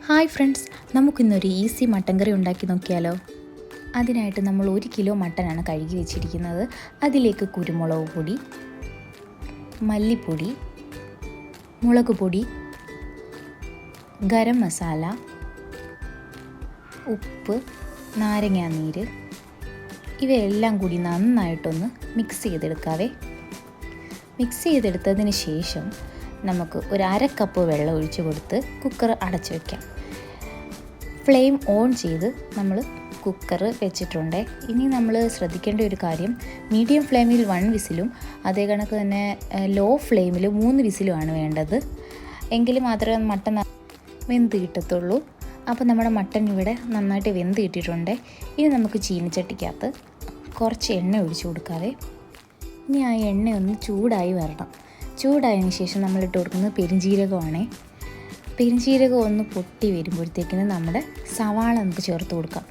Hi friends, നമുക്കിന്നൊരു easy mutton കറി ഉണ്ടാക്കി നോക്കിയാലോ. അതിനായിട്ട് നമ്മൾ 1 കിലോ മട്ടനാണ് കഴുകി വെച്ചിരിക്കുന്നത്. അതിലേക്ക് കുരുമുളക് പൊടി, മല്ലിപ്പൊടി, മുളക് പൊടി, ഗരം മസാല, ഉപ്പ്, നാരങ്ങാനീര് ഇവയെല്ലാം കൂടി നന്നായിട്ടൊന്ന് മിക്സ് ചെയ്തെടുക്കാവേ. മിക്സ് ചെയ്തെടുത്തതിന് ശേഷം നമുക്ക് ഒരു 1/2 കപ്പ് വെള്ളം ഒഴിച്ച് കൊടുത്ത് കുക്കർ അടച്ചു വയ്ക്കാം. ഫ്ലെയിം ഓൺ ചെയ്ത് നമ്മൾ കുക്കർ വെച്ചിട്ടുണ്ട്. ഇനി നമ്മൾ ശ്രദ്ധിക്കേണ്ട ഒരു കാര്യം, മീഡിയം ഫ്ലെയിമിൽ 1 വിസിലും അതേ കണക്ക് തന്നെ ലോ ഫ്ലെയിമിൽ 3 വിസിലുമാണ് വേണ്ടത്. എങ്കിൽ മാത്രമേ മട്ടൻ വെന്ത് കിട്ടത്തുള്ളൂ. അപ്പോൾ നമ്മുടെ മട്ടൻ ഇവിടെ നന്നായിട്ട് വെന്ത് കിട്ടിയിട്ടുണ്ട്. ഇനി നമുക്ക് ചീനിച്ചട്ടിക്കകത്ത് കുറച്ച് എണ്ണ ഒഴിച്ച് കൊടുക്കാവേ. ഇനി ആ എണ്ണ ഒന്ന് ചൂടായി വരണം. ചൂടായതിന് ശേഷം നമ്മളിട്ട് കൊടുക്കുന്നത് പെരുംജീരകമാണ്. പെരുംജീരകം ഒന്ന് പൊട്ടി വരുമ്പോഴത്തേക്കിന് നമ്മുടെ സവാള നമുക്ക് ചേർത്ത് കൊടുക്കാം.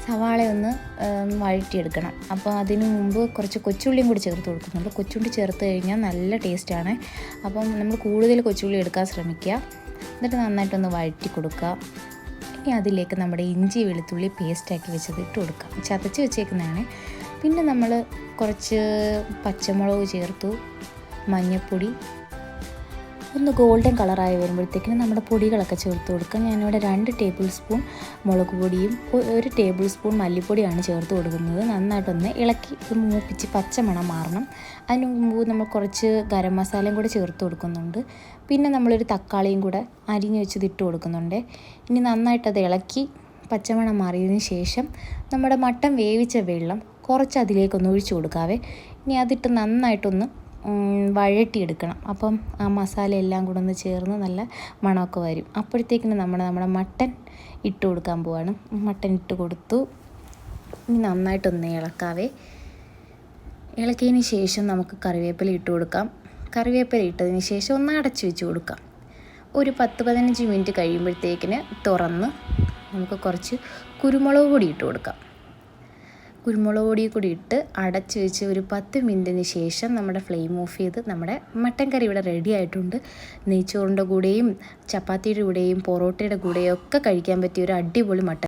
സവാള ഒന്ന് വഴറ്റിയെടുക്കണം. അപ്പോൾ അതിന് മുമ്പ് കുറച്ച് കൊച്ചുള്ളിയും കൂടി ചേർത്ത് കൊടുക്കുന്നുണ്ട്. കൊച്ചുള്ളി ചേർത്ത് കഴിഞ്ഞാൽ നല്ല ടേസ്റ്റാണ്. അപ്പം നമ്മൾ കൂടുതൽ കൊച്ചുള്ളി എടുക്കാൻ ശ്രമിക്കുക. എന്നിട്ട് നന്നായിട്ടൊന്ന് വഴറ്റി കൊടുക്കുക. ഇനി അതിലേക്ക് നമ്മുടെ ഇഞ്ചി വെളുത്തുള്ളി പേസ്റ്റാക്കി വെച്ചത് ഇട്ട് കൊടുക്കാം. ചതച്ച് വെച്ചേക്കുന്നതാണ്. പിന്നെ നമ്മൾ കുറച്ച് പച്ചമുളക് ചേർത്തു, മഞ്ഞൾപ്പൊടി ഒന്ന് ഗോൾഡൻ കളറായി വരുമ്പോഴത്തേക്കിനും നമ്മുടെ പൊടികളൊക്കെ ചേർത്ത് കൊടുക്കുക. ഞാനിവിടെ 2 ടേബിൾ സ്പൂൺ മുളക് പൊടിയും 1 ടേബിൾ സ്പൂൺ മല്ലിപ്പൊടിയാണ് ചേർത്ത് കൊടുക്കുന്നത്. നന്നായിട്ടൊന്ന് ഇളക്കി മൂപ്പിച്ച് പച്ചമണം മാറണം. അതിന് മുമ്പ് നമ്മൾ കുറച്ച് ഗരം മസാലയും കൂടെ ചേർത്ത് കൊടുക്കുന്നുണ്ട്. പിന്നെ നമ്മളൊരു തക്കാളിയും കൂടെ അരിഞ്ഞ് വെച്ചത് ഇട്ട് കൊടുക്കുന്നുണ്ട്. ഇനി നന്നായിട്ടത് ഇളക്കി പച്ചമണം മാറിയതിന് ശേഷം നമ്മുടെ മട്ടൻ വേവിച്ച വെള്ളം കുറച്ച് അതിലേക്കൊന്ന് ഒഴിച്ചു കൊടുക്കാവേ. ഇനി അതിട്ട് നന്നായിട്ടൊന്ന് വഴറ്റിയെടുക്കണം. അപ്പം ആ മസാല എല്ലാം കൂടെ ഒന്ന് ചേർന്ന് നല്ല മണമൊക്കെ വരും. അപ്പോഴത്തേക്കിന് നമ്മുടെ മട്ടൻ ഇട്ട് കൊടുക്കാൻ പോവാണ്. മട്ടൻ ഇട്ട് കൊടുത്തു. ഇനി നന്നായിട്ടൊന്ന് ഇളക്കാവേ. ഇളക്കിയതിന് ശേഷം നമുക്ക് കറിവേപ്പില ഇട്ട് കൊടുക്കാം. കറിവേപ്പില ഇട്ടതിന് ശേഷം ഒന്ന് അടച്ചു വെച്ച് കൊടുക്കാം. ഒരു 10-15 മിനിറ്റ് കഴിയുമ്പോഴത്തേക്കിന് തുറന്ന് നമുക്ക് കുറച്ച് കുരുമുളക് പൊടി ഇട്ട് കൊടുക്കാം. കുരുമുളക് പൊടി കൂടി ഇട്ട് അടച്ച് വെച്ച് ഒരു 10 മിനിറ്റിന് ശേഷം നമ്മുടെ ഫ്ലെയിം ഓഫ് ചെയ്ത് നമ്മുടെ മട്ടൻ കറി ഇവിടെ റെഡി ആയിട്ടുണ്ട്. നെയ്ച്ചോറിൻ്റെ കൂടെയും ചപ്പാത്തിയുടെ കൂടെയും പൊറോട്ടയുടെ കൂടെയും ഒക്കെ കഴിക്കാൻ പറ്റിയ ഒരു അടിപൊളി മട്ടൻ